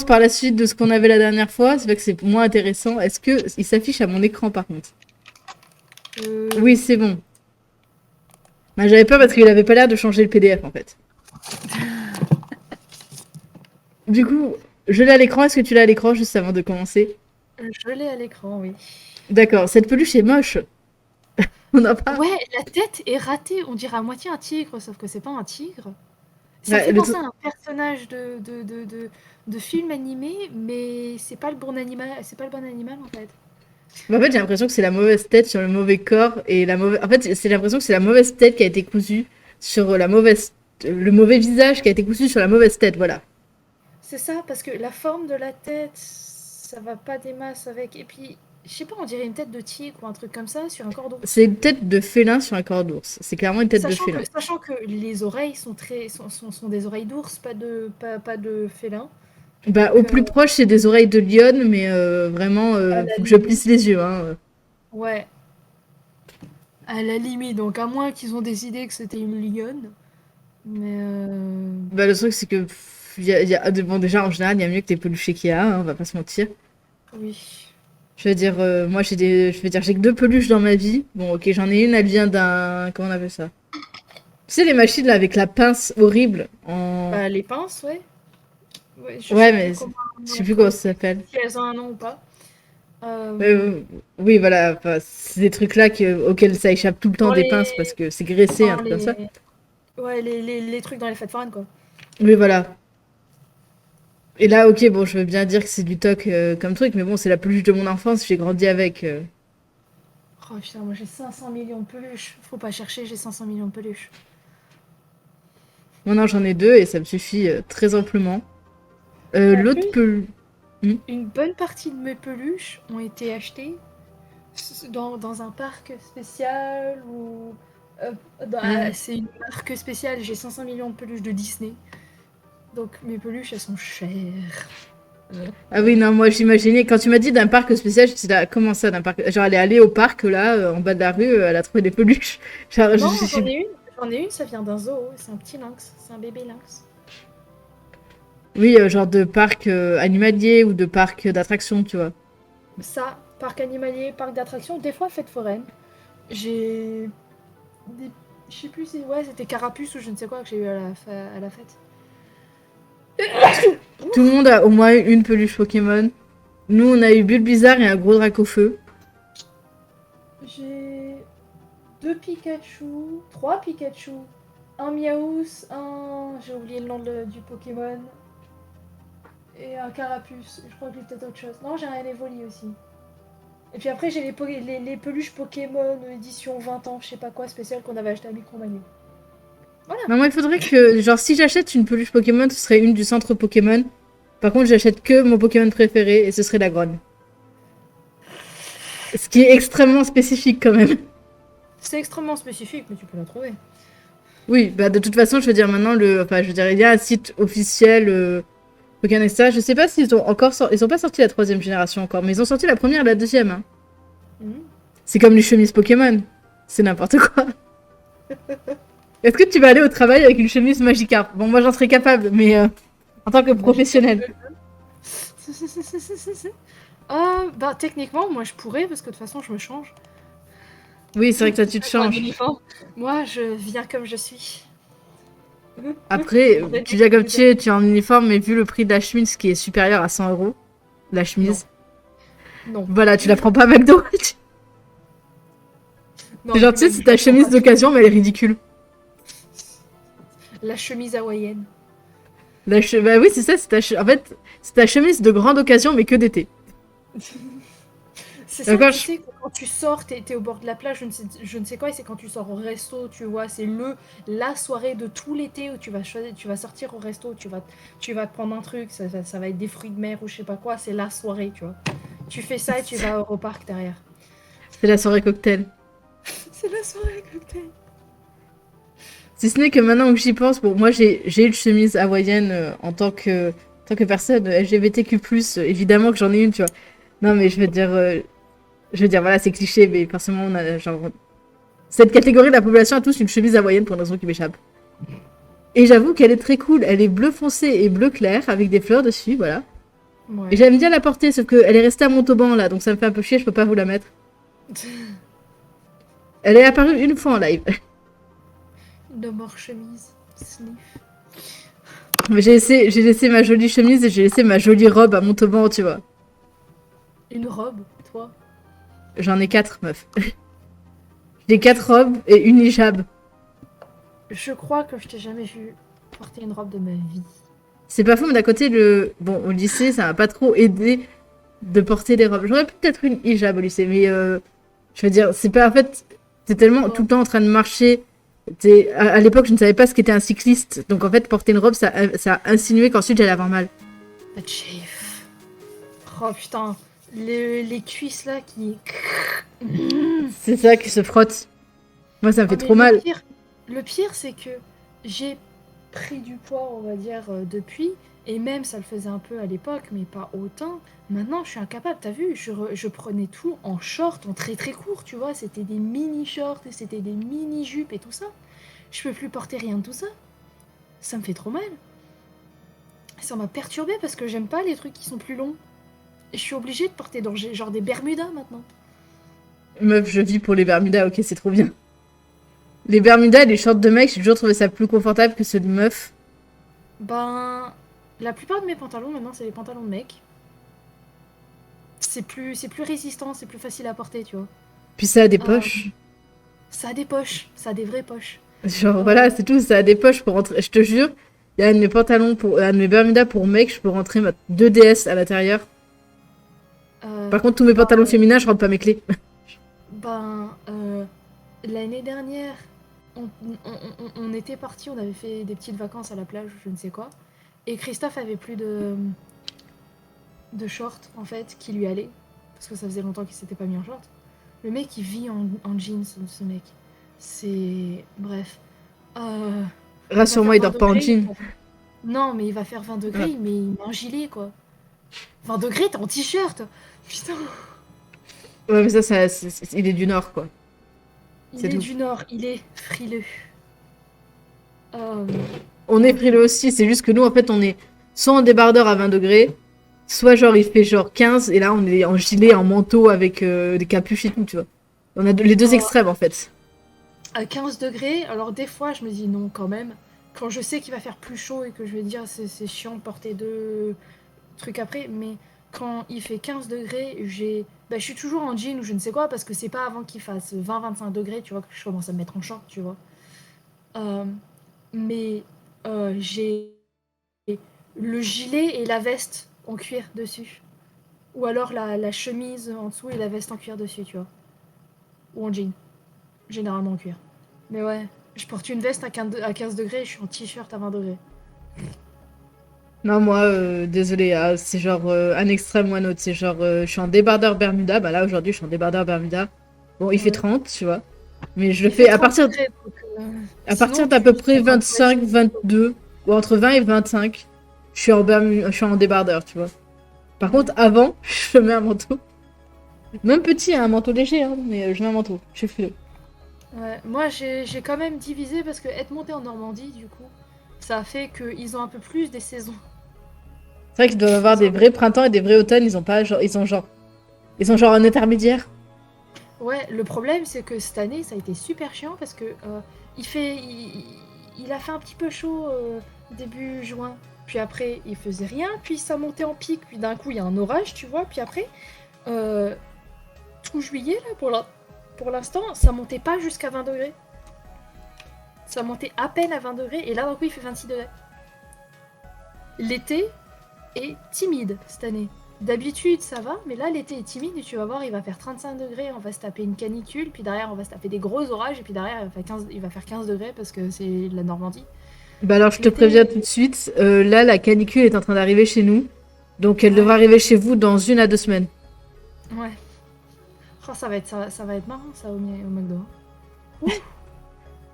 par la suite de ce qu'on avait la dernière fois, c'est vrai que c'est moins intéressant. Est-ce que il s'affiche à mon écran par contre? Oui, c'est bon. Bah, j'avais peur parce qu'il avait pas l'air de changer le PDF en fait. Du coup, je l'ai à l'écran. Est-ce que tu l'as à l'écran juste avant de commencer? Je l'ai à l'écran, oui. D'accord, cette peluche est moche. On n'a pas. Ouais, la tête est ratée, on dirait à moitié un tigre, sauf que c'est pas un tigre. Ça me Ouais, fait penser à un personnage de film animé, mais c'est pas le bon animal, c'est pas le bon animal en fait. En fait, j'ai l'impression que c'est la mauvaise tête sur le mauvais corps et la mauvaise. En fait, c'est l'impression que c'est la mauvaise tête qui a été cousue sur la mauvaise. Le mauvais visage qui a été cousu sur la mauvaise tête, voilà. C'est ça, parce que la forme de la tête, ça va pas des masses avec. Et puis, je sais pas, on dirait une tête de tigre ou un truc comme ça sur un corps d'ours. C'est une tête de félin sur un corps d'ours. C'est clairement une tête de félin. Sachant que les oreilles sont des oreilles d'ours, pas de félin. Bah, au Donc, plus proche, c'est des oreilles de lionne, mais vraiment, à la faut que je plisse limite, les yeux, hein. ouais, à la limite. Donc, à moins qu'ils ont décidé que c'était une lionne. Mais Bah, le truc, c'est que. Bon, déjà, en général, il y a mieux que tes peluches Ikea, hein, on va pas se mentir. oui. Je veux dire, moi, Je veux dire, j'ai que 2 peluches dans ma vie. Bon, ok, j'en ai une, elle vient d'un. Comment on appelle ça? Tu sais, les machines là avec la pince horrible en. Bah, les pinces, ouais. Ouais, je Ouais, sais plus mais comment je on sais plus appelle. comment ça s'appelle. Si elles ont un nom ou pas. Ouais, Euh, oui, voilà, enfin, c'est des trucs là auxquels ça échappe tout le temps dans des pinces les. parce que c'est graissé, un Enfin, truc comme ça. ouais, les trucs dans les fêtes foraines, quoi. Oui, voilà. Et là, ok, bon, je veux bien dire que c'est du toc comme truc, mais bon, c'est la peluche de mon enfance, j'ai grandi avec. Oh putain, moi j'ai 500 millions de peluches. Faut pas chercher, j'ai 500 millions de peluches. Maintenant, j'en ai 2 et ça me suffit très amplement. Bah, L'autre peut. Hmm. une bonne partie de mes peluches ont été achetées dans un parc spécial ou. Ah. C'est une marque spéciale, j'ai 500 millions de peluches de Disney. Donc mes peluches, elles sont chères. Ah oui, non, moi j'imaginais, quand tu m'as dit d'un parc spécial, je me suis dit, ah, comment ça, d'un parc? Genre, elle est allée au parc là, en bas de la rue, elle a trouvé des peluches. Genre, Non, j'en ai une, ça vient d'un zoo, c'est un petit lynx, c'est un bébé lynx. Oui, genre de parc animalier ou de parc d'attractions, tu vois. Ça, parc animalier, parc d'attractions, des fois fête foraine. J'ai des... Je sais plus si ouais, c'était Carapuce ou je ne sais quoi que j'ai eu à la fête. Tout le monde a au moins une peluche Pokémon. Nous, on a eu Bulbizarre et un gros Dracofeu. J'ai deux Pikachu, trois Pikachu, un Miaous, un... J'ai oublié le nom du Pokémon. Et un Carapuce. Je crois que j'ai peut-être autre chose. Non, j'ai un Evoli aussi. Et puis après, j'ai les peluches Pokémon édition 20 ans, je sais pas quoi, spécial qu'on avait acheté à Micromania. Voilà. Non, moi, il faudrait que, genre, si j'achète une peluche Pokémon, ce serait une du centre Pokémon. Par contre, j'achète que mon Pokémon préféré et ce serait la grogne. Ce qui est extrêmement spécifique quand même. C'est extrêmement spécifique, mais tu peux la trouver. Oui, bah de toute façon, je veux dire maintenant enfin, je veux dire, il y a un site officiel Pokémon Extra. Je sais pas s'ils ont encore ils ont pas sorti la 3e génération encore, mais ils ont sorti la première et la deuxième. Hein. Mhm. C'est comme les chemises Pokémon, c'est n'importe quoi. Est-ce que tu vas aller au travail avec une chemise Magikarp? Bon, moi j'en serais capable, mais en tant que professionnel. Bah techniquement, moi je pourrais, parce que de toute façon je me change. Oui, c'est vrai que toi tu te Pas changes. d'uniforme. Moi je viens comme je suis. Après, tu viens comme tu es en uniforme, mais vu le prix de la chemise qui est supérieur à 100 €, la Non, chemise, non. voilà, tu la prends pas à McDo. C'est Non, genre, tu sais, c'est ta chemise d'occasion, mais elle est ridicule. la chemise hawaïenne. Bah oui, c'est ça, en fait, c'est ta chemise de grande occasion, mais que d'été. C'est ça, D'accord, tu sais, quand tu sors, t'es au bord de la plage, je ne sais quoi, et c'est quand tu sors au resto, tu vois, c'est la soirée de tout l'été où tu vas choisir, tu vas sortir au resto, tu vas te prendre un truc, ça va être des fruits de mer ou je sais pas quoi, c'est la soirée, tu vois. Tu fais ça et tu vas au parc derrière. c'est la soirée cocktail. C'est la soirée cocktail. Si ce n'est que maintenant que j'y pense, bon, moi j'ai une chemise hawaïenne en tant que personne LGBTQ+, évidemment que j'en ai une, tu vois. Non, mais je veux dire, voilà, c'est cliché, mais forcément, on a, genre, cette catégorie de la population a tous une chemise hawaïenne pour une raison qui m'échappe. Et j'avoue qu'elle est très cool. Elle est bleu foncé et bleu clair avec des fleurs dessus, voilà. Ouais. Et j'aime bien la porter, sauf qu'elle est restée à Montauban là, donc ça me fait un peu chier, je peux pas vous la mettre. Elle est apparue une fois en live. No more chemise. Sniff. Mais j'ai laissé ma jolie chemise et j'ai laissé ma jolie robe à Montauban, tu vois. Une robe, toi. J'en ai 4, meuf. J'ai 4 robes et une hijab. Je crois que je t'ai jamais vu porter une robe de ma vie. C'est pas faux, mais d'un côté, bon, au lycée, ça m'a pas trop aidé de porter des robes. J'aurais peut-être une hijab au lycée, mais je veux dire, c'est pas en fait, t'es tellement tout le temps en train de marcher. À l'époque, je ne savais pas ce qu'était un cycliste, donc en fait, porter une robe, ça a insinué qu'ensuite j'allais avoir mal. Pas de chef. Oh putain, les cuisses là qui. C'est ça qui se frotte. Moi, ça me fait Oh, mais trop mal. le pire, c'est que j'ai pris du poids, on va dire, depuis. Et même, ça le faisait un peu à l'époque, mais pas autant. Maintenant, je suis incapable. T'as vu, je prenais tout en short, en très très court, tu vois. C'était des mini-shorts et c'était des mini-jupes et tout ça. Je peux plus porter rien de tout ça. Ça me fait trop mal. Ça m'a perturbée parce que j'aime pas les trucs qui sont plus longs. Et je suis obligée de porter genre des Bermudas maintenant. Meuf, je vis pour les Bermudas, ok, c'est trop bien. Les Bermudas et les shorts de mec, j'ai toujours trouvé ça plus confortable que ceux de meuf. Ben, la plupart de mes pantalons maintenant, c'est des pantalons de mec. C'est plus résistant, c'est plus facile à porter, tu vois. Puis ça a des Euh, poches. Ça a des poches, ça a des vraies poches. Genre, Euh, voilà, c'est tout, ça a des poches pour rentrer. Je te jure, il y a un de mes pantalons, un de mes Bermudas pour mec, je peux rentrer ma 2DS à l'intérieur. Par contre, tous mes pantalons féminins, je rentre pas mes clés. Ben, l'année dernière, on était partis, on avait fait des petites vacances à la plage, je ne sais quoi. Et Christophe avait plus de shorts, en fait, qui lui allaient. Parce que ça faisait longtemps qu'il s'était pas mis en short. Le mec, il vit en jeans, ce mec. C'est... Bref. Euh, il va Rassure-moi, faire il 20 dort pas en degrés. jean. Non, mais il va faire 20 degrés, mais il met un gilet, quoi. 20 degrés, t'es en t-shirt. Putain. Ouais, mais il est du Nord, quoi. Il C'est est tout. du Nord, il est frileux. Euh, On est frileux aussi, c'est juste que nous, en fait, on est soit en débardeur à 20 degrés, soit genre il fait genre 15, et là, on est en gilet, en manteau avec des capuches et tout, tu vois. On a les deux Oh. extrêmes, en fait. À 15 degrés, alors des fois, je me dis non, quand même. Quand je sais qu'il va faire plus chaud et que je vais dire c'est chiant de porter deux trucs après, mais quand il fait 15 degrés, je suis toujours en jean ou je ne sais quoi, parce que c'est pas avant qu'il fasse 20-25 degrés, tu vois, que je commence à me mettre en short, tu vois. Euh, mais j'ai le gilet et la veste en cuir dessus. Ou alors la chemise en dessous et la veste en cuir dessus, tu vois. Ou en jean. Généralement en cuir. Mais ouais, je porte une veste à 15 degrés et je suis en t-shirt à 20 degrés. Non, moi, désolé, c'est genre un extrême ou un autre. C'est genre, je suis en débardeur Bermuda. Bah là, aujourd'hui, je suis en débardeur Bermuda. Bon, il fait Ouais. 30, tu vois. Mais je le Il fais fait à 30 partir, degrés, donc, à sinon, partir d'à peu près tu prends 25, 22, ou entre 20 et 25, je suis en débardeur, tu vois. Par contre, avant, je mets un manteau. Même petit, hein, un manteau léger, hein, mais je mets un manteau. Je suis frileux. Ouais, moi j'ai quand même divisé parce que être monté en Normandie, du coup, ça a fait qu'ils ont un peu plus des saisons. C'est vrai qu'ils doivent avoir Ils des ont- vrais printemps et des vrais automnes. Ils ont genre un intermédiaire. Ouais, le problème c'est que cette année ça a été super chiant parce que il a fait un petit peu chaud début juin, puis après il faisait rien, puis ça montait en pic, puis d'un coup il y a un orage, tu vois, puis après euh, tout juillet là pour l'instant ça montait pas jusqu'à 20 degrés. Ça montait à peine à 20 degrés et là d'un coup il fait 26 degrés. L'été est timide cette année. D'habitude ça va, mais là l'été est timide et tu vas voir il va faire 35 degrés, on va se taper une canicule, puis derrière on va se taper des gros orages et puis derrière il va faire 15 degrés parce que c'est la Normandie. Bah alors, je te L'été, préviens tout de suite. Là, la canicule est en train d'arriver chez nous. Donc, elle ouais, devrait arriver chez vous dans 1 à 2 semaines. ouais. Oh, ça va être marrant ça au McDo.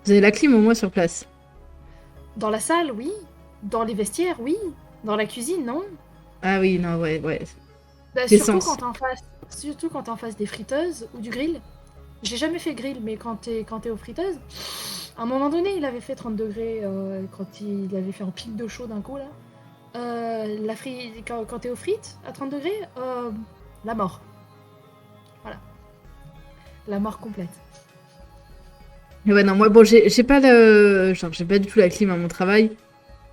Vous avez la clim au moins sur place. Dans la salle, oui. Dans les vestiaires, oui. Dans la cuisine, non. Ah oui, non, ouais, ouais. Bah, D'essence. surtout quand t'es en face des friteuses ou du grill. J'ai jamais fait grill, mais quand t'es aux friteuses, à un moment donné, il avait fait 30 degrés quand il avait fait un pic de chaud d'un coup là. Quand t'es aux frites, à 30 degrés, la mort. Voilà. La mort complète. Mais ouais, non, moi, bon, j'ai pas le... Genre, j'ai pas du tout la clim à mon travail.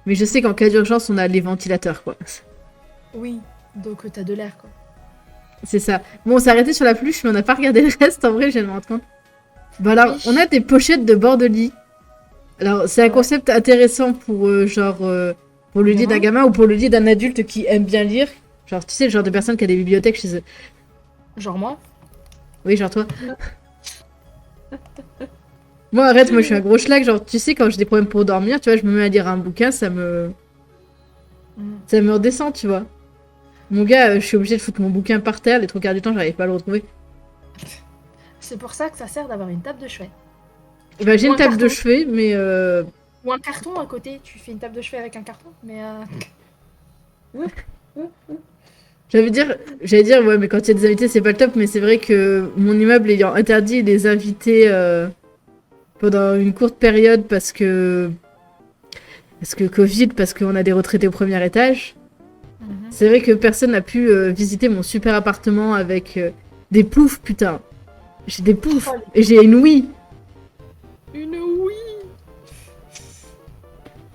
Mais je sais qu'en cas d'urgence, on a les ventilateurs, quoi. Oui. Donc t'as de l'air, quoi. C'est ça. Bon, on s'est arrêté sur la peluche, mais on n'a pas regardé le reste, en vrai, je viens de me rendre compte. Bah alors, Oui. on a des pochettes de bord de lit. Alors, c'est un Ouais. concept intéressant pour, pour le lit d'un gamin ou pour le lit d'un adulte qui aime bien lire. Genre, tu sais, le genre de personne qui a des bibliothèques chez eux. Genre moi. Oui, genre toi. Moi, arrête, moi, je suis un gros schlag. Genre, tu sais, quand j'ai des problèmes pour dormir, tu vois, je me mets à lire un bouquin, Mm. ça me redescend, tu vois. Mon gars, je suis obligée de foutre mon bouquin par terre. Les trois quarts du temps, j'arrive pas à le retrouver. C'est pour ça que ça sert d'avoir une table de chevet. Bah, j'ai Ou une un table de carton. chevet, mais Ou un carton à côté. Tu fais une table de chevet avec un carton. Mais j'allais dire, ouais, mais quand il y a des invités, c'est pas le top. Mais c'est vrai que mon immeuble ayant interdit les invités pendant une courte période parce que Covid, parce qu'on a des retraités au premier étage. Mhm. C'est vrai que personne n'a pu visiter mon super appartement avec des poufs, putain. J'ai des poufs Oh, et j'ai une Wii. une oui.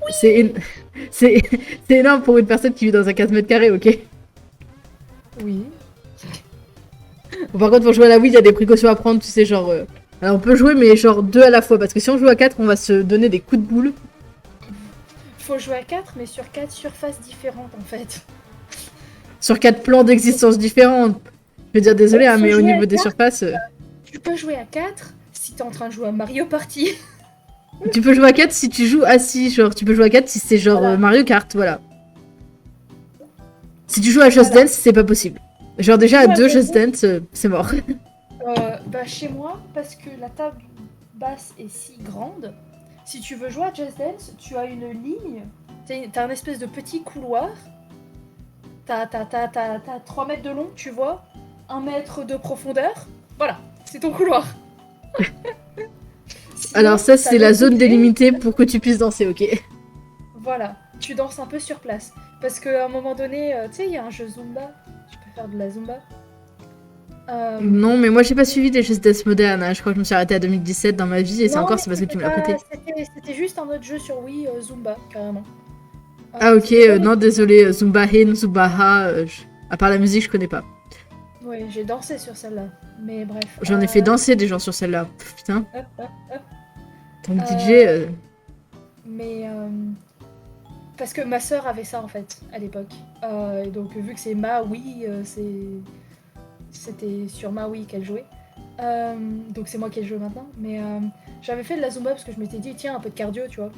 C'est é- c'est c'est énorme pour une personne qui vit dans un 15 mètres carrés, ok. Oui. Bon, par contre, pour jouer à la Wii, il y a des précautions à prendre, tu sais, genre. Alors, on peut jouer, mais genre deux à la fois, parce que si on joue à 4, on va se donner des coups de boule. Faut jouer à 4, mais sur 4 surfaces différentes en fait. Sur 4 plans d'existence différents. Je veux dire, désolé, hein, Faut mais au jouer à niveau des 4. surfaces. Tu peux jouer à 4 si t'es en train de jouer à Mario Party. Tu peux jouer à 4 si tu joues assis, genre, tu peux jouer à 4 si c'est genre Voilà. Mario Kart, voilà. Si tu joues à Just Voilà. Dance, c'est pas possible. Genre, Tu déjà, à joues à 2 Just Just Dance, c'est mort. Bah chez moi, parce que la table basse est si grande, si tu veux jouer à Just Dance, tu as une ligne, t'as un espèce de petit couloir, t'as 3 mètres de long, tu vois, 1 mètre de profondeur, voilà, c'est ton couloir. Sinon, Alors, ça, t'as c'est la l'autre zone côté, délimitée pour que tu puisses danser, ok. voilà, tu danses un peu sur place. Parce qu'à un moment donné, tu sais, il y a un jeu Zumba, tu peux faire de la Zumba. Non, mais moi, j'ai pas suivi des Just Dance modernes, hein. Je crois que je me suis arrêtée à 2017 dans ma vie, et c'est Non, encore, mais c'est parce que tu me l'as prêté. c'était juste un autre jeu sur Wii, Zumba, carrément. Ah, ok, C'était pas non, désolé, Zumba In, Zumba Ha, à part la musique, je connais pas. Oui, j'ai dansé sur celle-là. Mais bref. J'en ai fait danser des gens sur celle-là. Pff, putain, hop. ton DJ. Euh, mais. Parce que ma sœur avait ça en fait, à l'époque. Et donc, vu que c'est ma Wii, c'était sur ma Wii qu'elle jouait. Donc, c'est moi qui ai le jeu maintenant. Mais j'avais fait de la Zumba parce que je m'étais dit, tiens, un peu de cardio, tu vois.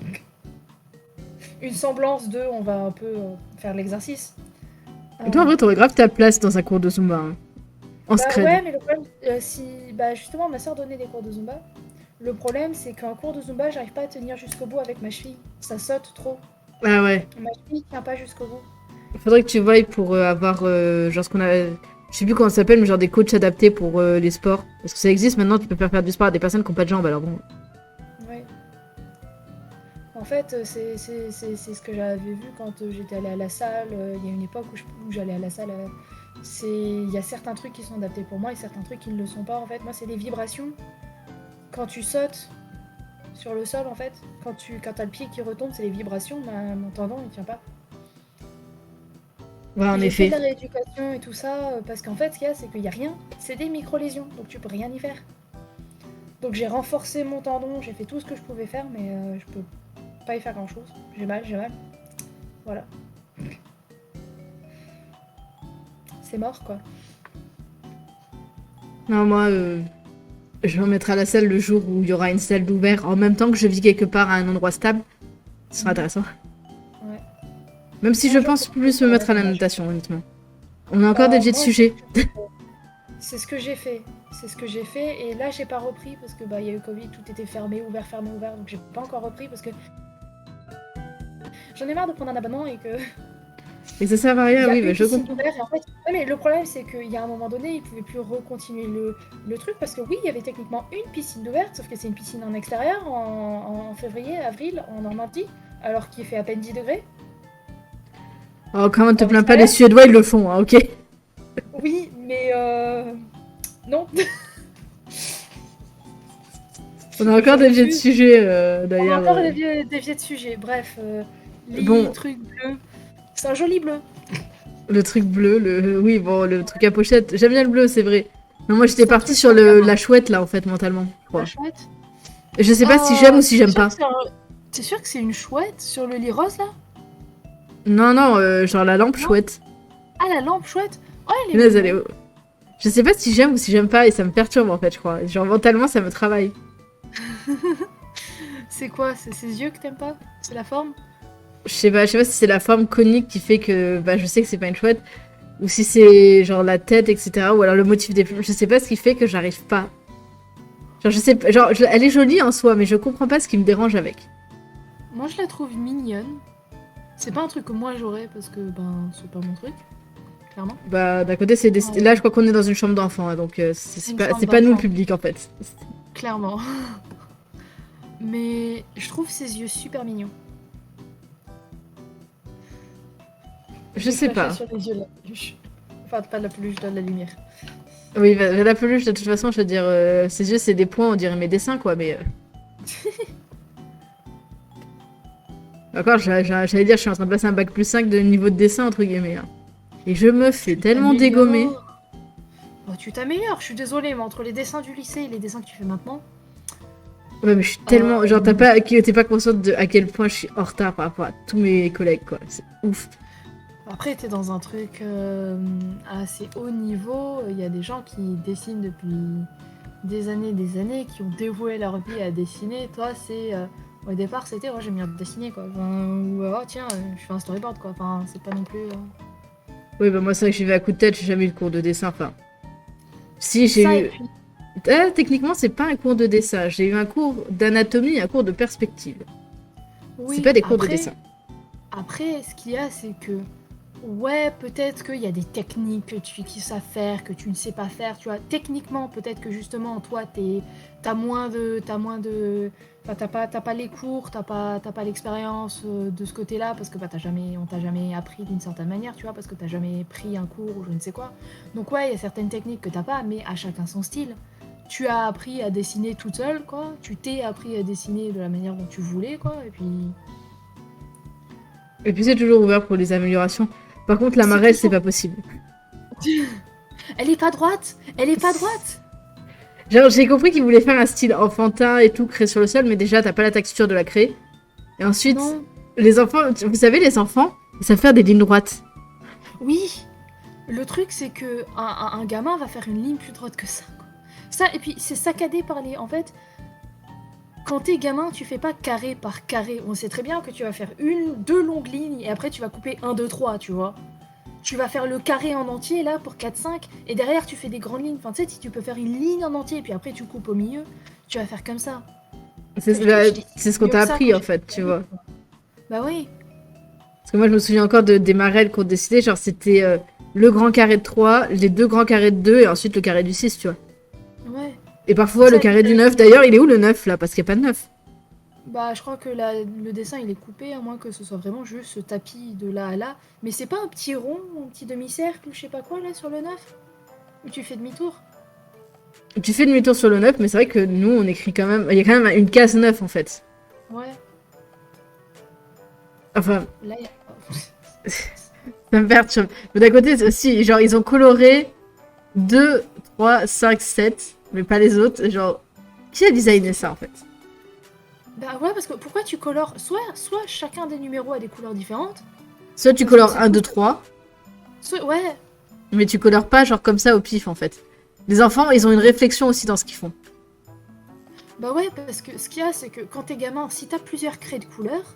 Une semblance de on va un peu faire de l'exercice. Et toi, en vrai, t'aurais grave ta place dans un cours de Zumba, hein. En Bah scred. ouais, mais le problème, bah justement, ma soeur donnait des cours de Zumba. Le problème, c'est qu'un cours de Zumba, j'arrive pas à tenir jusqu'au bout avec ma cheville. Ça saute trop. Ah ouais. Ma cheville tient pas jusqu'au bout. Faudrait que tu voyes pour avoir, genre, ce qu'on a. Je sais plus comment ça s'appelle, mais genre des coachs adaptés pour les sports. Parce que ça existe maintenant, tu peux faire du sport à des personnes qui ont pas de jambes, alors bon. Ouais. En fait, c'est ce que j'avais vu quand j'étais allée à la salle. Il y a une époque où j'allais à la salle. Il y a certains trucs qui sont adaptés pour moi et certains trucs qui ne le sont pas. En fait, moi, c'est les vibrations. Quand tu sautes sur le sol, en fait, quand t'as le pied qui retombe, c'est les vibrations. Mon tendon, il tient pas. Ouais, en J'ai fait effet. de la rééducation et tout ça parce qu'en fait, ce qu'il y a, c'est qu'il y a rien. C'est des micro-lésions, donc tu peux rien y faire. Donc j'ai renforcé mon tendon, j'ai fait tout ce que je pouvais faire, mais je peux pas y faire grand-chose. J'ai mal. Voilà. C'est mort, quoi. Non, moi, je me mettrai à la salle le jour où il y aura une salle d'ouvert en même temps que je vis quelque part à un endroit stable. Ce sera intéressant. Ouais. Même si Un je jour, pense plus me mettre à la natation, honnêtement. On a encore Bah, des de moi, sujets. c'est ce que j'ai fait. C'est ce que j'ai fait. Et là, j'ai pas repris parce que bah il y a eu Covid, tout était fermé, ouvert. Donc j'ai pas encore repris parce que j'en ai marre de prendre un abonnement et que Et ça sert à il y rien, a oui, une mais je piscine comprends. ouverte. Et en fait, ouais, mais le problème c'est qu'il y a un moment donné, ils pouvaient plus recontinuer le truc parce que oui, il y avait techniquement une piscine ouverte, sauf que c'est une piscine en extérieur en février, avril, en Normandie, alors qu'il fait à peine 10 degrés. Oh, quand même, te Oh, plains ça pas, va. les Suédois, ils le font, hein, ok? Oui, mais non. On a Je encore des vieux de refuse. sujet, On a d'ailleurs. encore des vieux de sujets. Bref, lit, Bon, truc bleu. C'est un joli bleu. le truc bleu, oui, bon, le truc à pochette. J'aime bien le bleu, c'est vrai. Mais moi, j'étais C'est un partie truc sur pour gamin. la chouette, là, en fait, mentalement, je La crois. chouette. Je sais pas si j'aime ou si T'es j'aime sûr pas. que t'es sûr que c'est une chouette sur le lit rose là? Non, non, genre la lampe Non? chouette. Ah, la lampe chouette? Oh, elle est Punaise, elle est... mignonne. Je sais pas si j'aime ou si j'aime pas, et ça me perturbe, en fait, je crois. Genre, mentalement, ça me travaille. C'est quoi? C'est ses yeux que t'aimes pas? C'est la forme? Je sais pas si c'est la forme conique qui fait que bah, je sais que c'est pas une chouette, ou si c'est genre la tête, etc. Ou alors le motif des plumes. Je sais pas ce qui fait que j'arrive pas. Genre, je sais pas, genre, elle est jolie en soi, mais je comprends pas ce qui me dérange avec. Moi, je la trouve mignonne. C'est pas un truc que moi j'aurais parce que, ben, c'est pas mon truc, clairement. Bah, d'un côté, c'est Ouais. là, je crois qu'on est dans une chambre d'enfant, hein, donc C'est une chambre c'est pas nous le d'enfant. public en fait. Clairement. Mais je trouve ses yeux super mignons. Je sais pas. Sur les yeux de la peluche. Enfin, pas de la peluche, de la lumière. Oui, bah, la peluche, de toute façon, je veux dire, ses yeux, c'est des points, on dirait mes dessins, quoi, mais. Encore, j'allais dire, je suis en train de passer un bac plus 5 de niveau de dessin, entre guillemets. Hein. Et je me fais tellement dégommer. Oh, tu t'améliores, je suis désolée, mais entre les dessins du lycée et les dessins que tu fais maintenant. Ouais, mais je suis tellement. Genre, t'es pas consciente de à quel point je suis en retard par rapport à tous mes collègues, quoi. C'est ouf. Après, t'es dans un truc à assez haut niveau. Il y a des gens qui dessinent depuis des années, qui ont dévoué leur vie à dessiner. Toi, c'est. Au départ, c'était, oh, j'aime bien dessiner, quoi. Enfin, ou, oh, tiens, je fais un storyboard, quoi. Enfin, c'est pas non plus. Oui, bah, moi, c'est vrai que j'y vais à coup de tête, j'ai jamais eu de cours de dessin. Enfin. Si, Ça, j'ai et eu. puis. Techniquement, c'est pas un cours de dessin. J'ai eu un cours d'anatomie et un cours de perspective. Oui, C'est pas des cours de après, dessin. après, ce qu'il y a, c'est que. Ouais, peut-être qu'il y a des techniques qui savent faire, que tu ne sais pas faire, tu vois. Techniquement, peut-être que justement, toi, t'as moins de... Enfin, t'as pas les cours, t'as pas l'expérience de ce côté-là, parce que bah, on t'a jamais appris d'une certaine manière, tu vois, parce que t'as jamais pris un cours ou je ne sais quoi. Donc ouais, il y a certaines techniques que t'as pas, mais à chacun son style. Tu as appris à dessiner toute seule, quoi. Tu t'es appris à dessiner de la manière dont tu voulais, quoi, et puis... Et puis, c'est toujours ouvert pour les améliorations. Par contre, la C'est marelle, c'est toujours- pas possible. Elle est pas droite! Elle est pas droite! Genre, j'ai compris qu'ils voulaient faire un style enfantin et tout, créé sur le sol, mais déjà, t'as pas la texture de la craie. Et ensuite, Non. les enfants, vous savez, les enfants, ils savent faire des lignes droites. Oui, le truc c'est que un gamin va faire une ligne plus droite que ça. Quoi. Ça et puis c'est saccadé par les. En fait, quand t'es gamin, tu fais pas carré par carré. On sait très bien que tu vas faire deux longues lignes et après tu vas couper 1, 2, 3, tu vois. Tu vas faire le carré en entier là pour 4, 5 et derrière tu fais des grandes lignes. Enfin tu sais, si tu peux faire une ligne en entier et puis après tu coupes au milieu, tu vas faire comme ça. C'est c'est ce qu'on Mieux t'a que ça, appris, quand en fait, tu vois. Bah oui. Parce que moi, je me souviens encore des marelles qu'on décidait, genre, c'était le grand carré de 3, les deux grands carrés de 2 et ensuite le carré du 6, tu vois. Ouais. Et parfois, Ça, le carré du 9. D'ailleurs, il est où le 9, là? Parce qu'il n'y a pas de 9. Bah, je crois que le dessin il est coupé, à moins que ce soit vraiment juste ce tapis de là à là. Mais c'est pas un petit rond, un petit demi-cercle ou je sais pas quoi là sur le 9 où tu fais demi-tour? Tu fais demi-tour sur le 9, mais c'est vrai que nous, on écrit quand même... Il y a quand même une case 9, en fait. Ouais, Enfin, là il y a. ça me perturbe. Mais d'un côté, aussi, genre, ils ont coloré 2, 3, 5, 7, mais pas les autres. Genre, qui a designé ça, en fait? Bah ouais, parce que pourquoi tu colores soit chacun des numéros a des couleurs différentes, Soit tu parce que colores c'est 1, 2, cool. 3, Soit, ouais, mais tu colores pas, genre, comme ça, au pif, en fait. Les enfants, ils ont une réflexion aussi dans ce qu'ils font. bah ouais, parce que ce qu'il y a, c'est que quand t'es gamin, si t'as plusieurs craies de couleurs,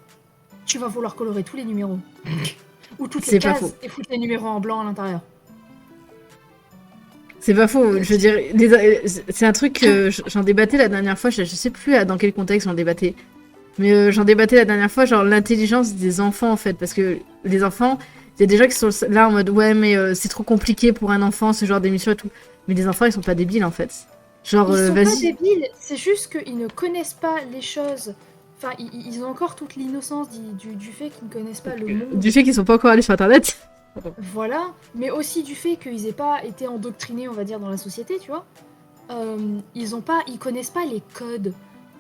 tu vas vouloir colorer tous les numéros. Ou toutes les C'est pas cases faux. et foutre les numéros en blanc à l'intérieur. C'est pas faux. Je veux dire, c'est un truc que j'en débattais la dernière fois. Je sais plus dans quel contexte j'en débattais. Mais j'en débattais la dernière fois, genre l'intelligence des enfants en fait. Parce que les enfants, il y a des gens qui sont là en mode ouais, mais c'est trop compliqué pour un enfant ce genre d'émission et tout. Mais les enfants, ils sont pas débiles en fait. Genre, Ils sont pas vas-y. débiles, c'est juste qu'ils ne connaissent pas les choses Enfin, ils ont encore toute l'innocence du fait qu'ils ne connaissent pas le monde. Du fait qu'ils sont pas encore allés sur Internet. Voilà, mais aussi du fait qu'ils aient pas été endoctrinés, on va dire, dans la société, tu vois. Ils connaissent pas les codes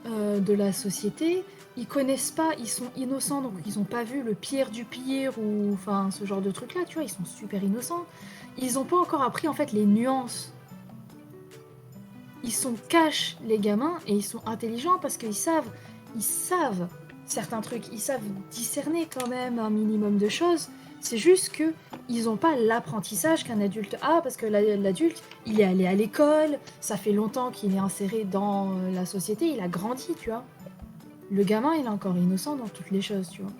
de la société. Ils connaissent pas, ils sont innocents, donc ils ont pas vu le pire du pire ou enfin ce genre de truc là, tu vois. Ils sont super innocents. Ils ont pas encore appris en fait les nuances. Ils sont cash les gamins et ils sont intelligents parce qu'ils savent certains trucs, ils savent discerner quand même un minimum de choses. C'est juste que ils ont pas l'apprentissage qu'un adulte a parce que l'adulte, il est allé à l'école, ça fait longtemps qu'il est inséré dans la société, il a grandi, tu vois. Le gamin, il est encore innocent dans toutes les choses, tu vois.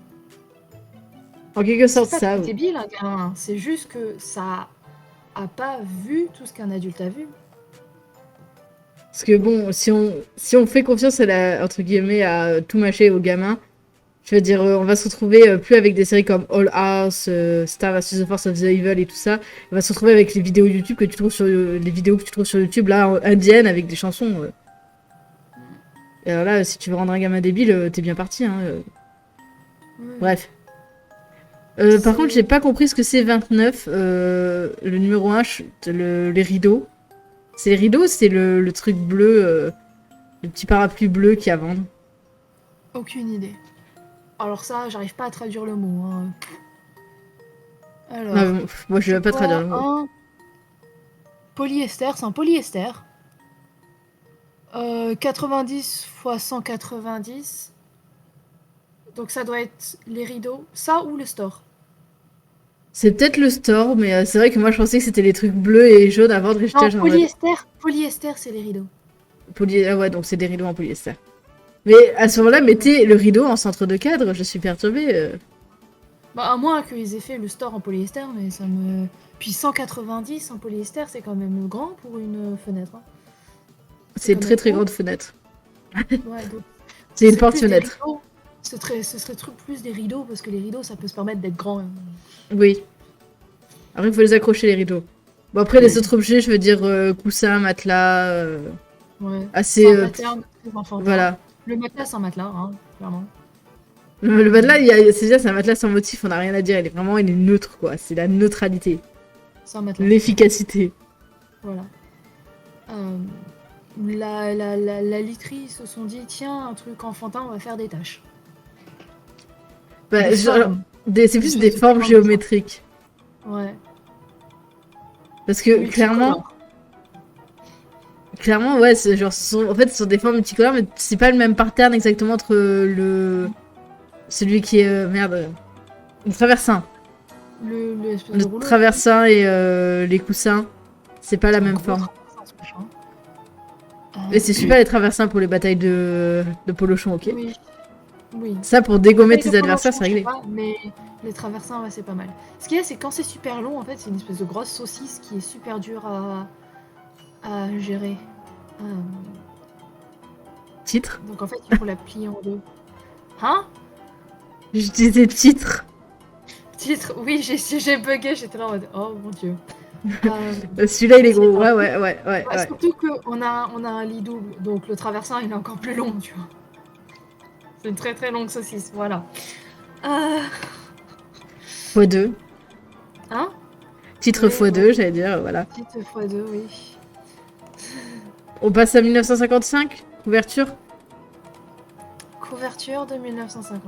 En quelque C'est sorte, pas ça. que débile, un gamin, c'est juste que ça a pas vu tout ce qu'un adulte a vu. Parce que bon, si on fait confiance à entre guillemets, à tout mâcher aux gamins, je veux dire, on va se retrouver plus avec des séries comme All House, Star vs The Force of the Evil et tout ça. On va se retrouver avec les vidéos YouTube que tu trouves sur les vidéos que tu trouves sur YouTube là, indiennes avec des chansons. Et alors là, si tu veux rendre un gamin débile, t'es bien parti. Hein. Ouais. Bref. Par contre, j'ai pas compris ce que c'est 29, le numéro 1, les rideaux. C'est les rideaux ou c'est le truc bleu, le petit parapluie bleu qu'il y a à vendre? Aucune idée. Alors ça, j'arrive pas à traduire le mot. Hein. Alors, Non, moi je vais pas traduire le mot. un polyester, c'est un polyester. 90 x 190. Donc ça doit être les rideaux. Ça ou le store. C'est peut-être le store, mais c'est vrai que moi je pensais que c'était les trucs bleus et jaunes à vendre et j'étais Non, genre. polyester, c'est les rideaux. Ah ouais, donc c'est des rideaux en polyester. Mais à ce moment-là, mettez le rideau en centre de cadre, je suis perturbée. Bah, à moins qu'ils aient fait le store en polyester, mais ça me. Puis 190 en polyester, c'est quand même grand pour une fenêtre. Hein. C'est une quand très même très haut. grande fenêtre. Ouais, donc C'est une plus des porte-fenêtre. rideaux. Ce serait truc plus des rideaux, parce que les rideaux, ça peut se permettre d'être grand. Hein. Oui. Après, il faut les accrocher les rideaux. Bon, après, les autres objets, je veux dire coussin, matelas. Ouais. Assez. C'est un pattern très enfantin. Voilà. Le matelas, c'est un matelas, hein, clairement. Le matelas, c'est déjà, c'est un matelas sans motif, on n'a rien à dire. Il est neutre, quoi. C'est la neutralité. C'est un matelas. L'efficacité. Voilà. La literie, ils se sont dit, tiens, un truc enfantin, on va faire des tâches. Bah, Des genre, formes. c'est plus des formes géométriques. Ouais. Parce que clairement, ouais, c'est genre, en fait, ce sont des formes multicolores, mais c'est pas le même pattern exactement entre celui qui est, merde, le traversin. L'espèce Le de rouleau. traversin et les coussins, c'est pas la même Gros forme. traversin, ce machin. Mais c'est super les traversins pour les batailles de polochon, ok? Oui. Oui. Ça, pour dégommer Bataille tes de adversaires, polochon, c'est je réglé. sais pas, mais les traversins, ouais, c'est pas mal. Ce qu'il y a, c'est que quand c'est super long, en fait, c'est une espèce de grosse saucisse qui est super dure à gérer. Titre? Donc en fait, il faut la plier en deux. Hein? Je disais titre. Titre, oui, j'ai bugué, j'étais là en mode oh mon dieu. Celui-là, il est gros. Ouais. Surtout qu'on a un lit double, donc le traversin il est encore plus long, tu vois. C'est une très très longue saucisse, voilà. x2. Hein? Titre Oui, x2, ouais. j'allais dire, voilà. Titre x2, oui. On passe à 1955, couverture. Couverture de 1950.